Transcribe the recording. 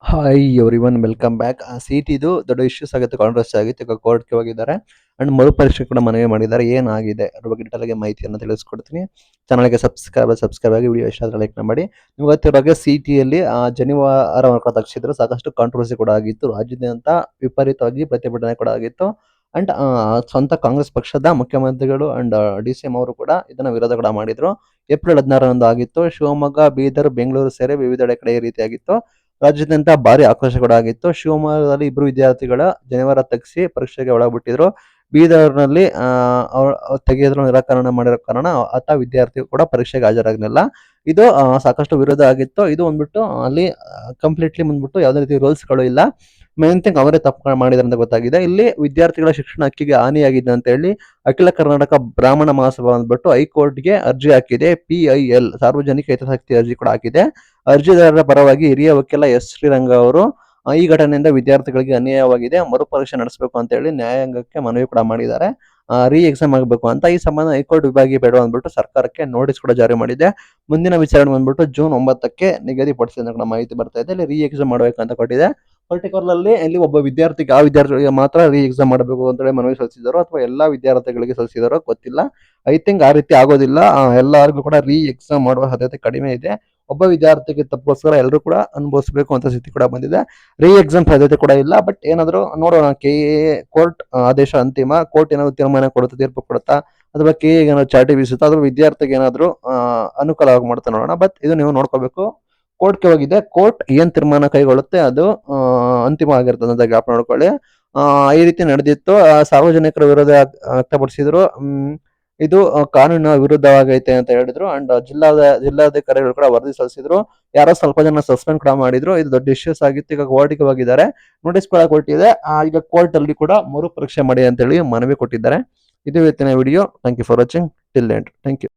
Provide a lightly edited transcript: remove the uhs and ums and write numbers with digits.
Hi everyone welcome back. ಸಿಟಿದು ದೊಡ್ಡ issues ಆಗುತ್ತೆ, ಕಾಂಟ್ರವರ್ಸಿ ಆಗಿತ್ತು. ಈಗ ಕೋರ್ಟ್ಗೆ ಹೋಗಿದ್ದಾರೆ ಅಂಡ್ ಮರುಪರೀಕ್ಷೆ ಕೂಡ ಮನವಿ ಮಾಡಿದ್ದಾರೆ. ಏನಾಗಿದೆ ಅದ್ರ ಬಗ್ಗೆ ಡೀಟೇಲ್ ಆಗಿ ಮಾಹಿತಿಯನ್ನು ತಿಳಿಸ್ಕೊಡ್ತೀನಿ. ಚಾನಲ್ಗೆ ಸಬ್ಸ್ಕ್ರೈಬ್ ಆಗಿ ವಿಡಿಯೋ ಇಷ್ಟ ಆದರೆ ಲೈಕ್ ಮಾಡಿ. ನೀವು ಗೊತ್ತಿರೋ ಸಿಟಿಯಲ್ಲಿ ಜನಿವಾರ ತಕ್ಷಿದ್ರು ಸಾಕಷ್ಟು ಕಾಂಟ್ರವರ್ಸಿ ಕೂಡ ಆಗಿತ್ತು. ರಾಜ್ಯದಾದ್ಯಂತ ವಿಪರೀತವಾಗಿ ಪ್ರತಿಭಟನೆ ಕೂಡ ಆಗಿತ್ತು. ಅಂಡ್ ಸ್ವಂತ ಕಾಂಗ್ರೆಸ್ ಪಕ್ಷದ ಮುಖ್ಯಮಂತ್ರಿಗಳು ಅಂಡ್ ಡಿ.ಸಿ.ಎಂ ಅವರು ಕೂಡ ಇದನ್ನ ವಿರೋಧ ಕೂಡ ಮಾಡಿದ್ರು. ಏಪ್ರಿಲ್ 16ರಂದು ಆಗಿತ್ತು. ಶಿವಮೊಗ್ಗ, ಬೀದರ್, ಬೆಂಗಳೂರು ಸೇರಿ ವಿವಿಧೆಡೆ ಕಡೆ ಈ ರೀತಿಯಾಗಿತ್ತು. ರಾಜ್ಯಾದ್ಯಂತ ಭಾರಿ ಆಕ್ರೋಶ ಕೂಡ ಆಗಿತ್ತು. ಶಿವಮೊಗ್ಗದಲ್ಲಿ ಇಬ್ಬರು ವಿದ್ಯಾರ್ಥಿಗಳ ಜನಿವಾರ ತೆಗೆಸಿ ಪರೀಕ್ಷೆಗೆ ಒಳಪಟ್ಟಿದ್ರು. ಬೀದರ್ನಲ್ಲಿ ತೆಗೆಯಲು ನಿರಾಕರಣೆ ಮಾಡಿರೋ ಕಾರಣ ಆತ ವಿದ್ಯಾರ್ಥಿ ಕೂಡ ಪರೀಕ್ಷೆಗೆ ಹಾಜರಾಗಲಿಲ್ಲ. ಇದು ಸಾಕಷ್ಟು ವಿರೋಧ ಆಗಿತ್ತು. ಇದು ಬಂದ್ಬಿಟ್ಟು ಅಲ್ಲಿ ಕಂಪ್ಲೀಟ್ಲಿ ಬಂದ್ಬಿಟ್ಟು ಯಾವುದೇ ರೀತಿ ರೂಲ್ಸ್ಗಳು ಇಲ್ಲ. ಮೇನ್ ಥಿಂಗ್ ಅವರೇ ತಪ್ಪು ಮಾಡಿದ್ದಾರೆ ಅಂತ ಗೊತ್ತಾಗಿದೆ. ಇಲ್ಲಿ ವಿದ್ಯಾರ್ಥಿಗಳ ಶಿಕ್ಷಣ ಹಕ್ಕಿಗೆ ಹಾನಿಯಾಗಿದೆ ಅಂತ ಹೇಳಿ ಅಖಿಲ ಕರ್ನಾಟಕ ಬ್ರಾಹ್ಮಣ ಮಹಾಸಭಾ ಅಂದ್ಬಿಟ್ಟು ಹೈಕೋರ್ಟ್ಗೆ ಅರ್ಜಿ ಹಾಕಿದೆ. PIL ಸಾರ್ವಜನಿಕ ಹಿತಾಸಕ್ತಿ ಅರ್ಜಿ ಕೂಡ ಹಾಕಿದೆ. ಅರ್ಜಿದಾರರ ಪರವಾಗಿ ಹಿರಿಯ ವಕೀಲ ಎಸ್ ಶ್ರೀರಂಗ ಅವರು ಈ ಘಟನೆಯಿಂದ ವಿದ್ಯಾರ್ಥಿಗಳಿಗೆ ಅನ್ಯಾಯವಾಗಿದೆ, ಮರುಪರೀಕ್ಷೆ ನಡೆಸಬೇಕು ಅಂತ ಹೇಳಿ ನ್ಯಾಯಾಂಗಕ್ಕೆ ಮನವಿ ಕೂಡ ಮಾಡಿದ್ದಾರೆ. ರೀ ಎಕ್ಸಾಮ್ ಆಗಬೇಕು ಅಂತ. ಈ ಸಂಬಂಧ ಹೈಕೋರ್ಟ್ ವಿಭಾಗೀಯ ಬೇಡ ಅಂದ್ಬಿಟ್ಟು ಸರ್ಕಾರಕ್ಕೆ ನೋಟಿಸ್ ಕೂಡ ಜಾರಿ ಮಾಡಿದೆ. ಮುಂದಿನ ವಿಚಾರಣೆ ಬಂದ್ಬಿಟ್ಟು ಜೂನ್ 9ಕ್ಕೆ ನಿಗದಿಪಡಿಸಿದ ಕೂಡ ಮಾಹಿತಿ ಬರ್ತಾ ಇದೆ. ಇಲ್ಲಿ ರೀ ಎಕ್ಸಾಮ್ ಮಾಡಬೇಕು ಅಂತ ಕೊಟ್ಟಿದೆ. ಪರ್ಟಿಕ್ಯುಲರ್ಲಿ ಇಲ್ಲಿ ಒಬ್ಬ ವಿದ್ಯಾರ್ಥಿಗೆ ಆ ವಿದ್ಯಾರ್ಥಿಗಳಿಗೆ ಮಾತ್ರ ರೀ ಎಕ್ಸಾಮ್ ಮಾಡಬೇಕು ಅಂತ ಹೇಳಿ ಮನವಿ ಸಲ್ಲಿಸಿದಾರೋ ಅಥವಾ ಎಲ್ಲಾ ವಿದ್ಯಾರ್ಥಿಗಳಿಗೆ ಸಲ್ಲಿಸಿದಾರೋ ಗೊತ್ತಿಲ್ಲ. ಐ ಥಿಂಕ್ ಆ ರೀತಿ ಆಗೋದಿಲ್ಲ. ಎಲ್ಲರಿಗೂ ಕೂಡ ರೀ ಎಕ್ಸಾಮ್ ಮಾಡುವ ಸಾಧ್ಯತೆ ಕಡಿಮೆ ಇದೆ. ಒಬ್ಬ ವಿದ್ಯಾರ್ಥಿಗೆ ತಪ್ಪೋಸ್ಕರ ಎಲ್ಲರೂ ಕೂಡ ಅನುಭವಿಸಬೇಕು ಅಂತ ಸ್ಥಿತಿ ಕೂಡ ಬಂದಿದೆ. ರೀ ಎಕ್ಸಾಮ್ ಸಾಧ್ಯತೆ ಕೂಡ ಇಲ್ಲ. ಬಟ್ ಏನಾದರೂ ನೋಡೋಣ. ಕೋರ್ಟ್ ಆದೇಶ ಅಂತಿಮ. ಕೋರ್ಟ್ ಏನಾದ್ರು ತೀರ್ಮಾನ ಕೊಡುತ್ತಾ, ತೀರ್ಪು ಕೊಡುತ್ತಾ, ಅಥವಾ ಏನಾದ್ರು ಚಾಟಿ ಬೀಸುತ್ತಾ, ಅಥವಾ ವಿದ್ಯಾರ್ಥಿಗೆ ಏನಾದ್ರು ಅನುಕೂಲ ಮಾಡ್ತಾ ನೋಡೋಣ. ಬಟ್ ಇದು ನೀವು ನೋಡ್ಕೋಬೇಕು. ಕೋರ್ಟ್ಗೆ ಹೋಗಿದೆ. ಕೋರ್ಟ್ ಏನ್ ತೀರ್ಮಾನ ಕೈಗೊಳ್ಳುತ್ತೆ ಅದು ಅಂತಿಮ ಆಗಿರ್ತದೆ ಅಂತ ಜ್ಞಾಪನ ನೋಡ್ಕೊಳ್ಳಿ. ಈ ರೀತಿ ನಡೆದಿತ್ತು. ಸಾರ್ವಜನಿಕರ ವಿರೋಧ ವ್ಯಕ್ತಪಡಿಸಿದ್ರು. ಇದು ಕಾನೂನಿನ ವಿರುದ್ಧವಾಗೈತೆ ಅಂತ ಹೇಳಿದ್ರು. ಅಂಡ್ ಜಿಲ್ಲಾಧಿಕಾರಿಗಳು ಕೂಡ ವರದಿ ಸಲ್ಲಿಸಿದ್ರು. ಯಾರೋ ಸ್ವಲ್ಪ ಜನ ಸಸ್ಪೆಂಡ್ ಕೂಡ ಮಾಡಿದ್ರು. ಇದು ದೊಡ್ಡ ಇಶ್ಯೂಸ್ ಆಗಿತ್ತು. ಈಗ ಕೋರ್ಟ್ಗೆ ಹೋಗಿದ್ದಾರೆ. ನೋಟಿಸ್ ಕೂಡ ಕೊಟ್ಟಿದೆ. ಈಗ ಕೋರ್ಟ್ ಅಲ್ಲಿ ಕೂಡ ಮರು ಪರೀಕ್ಷೆ ಮಾಡಿ ಅಂತ ಹೇಳಿ ಮನವಿ ಕೊಟ್ಟಿದ್ದಾರೆ. ಇದು ಇವತ್ತಿನ video. Thank you for watching till end. Thank you.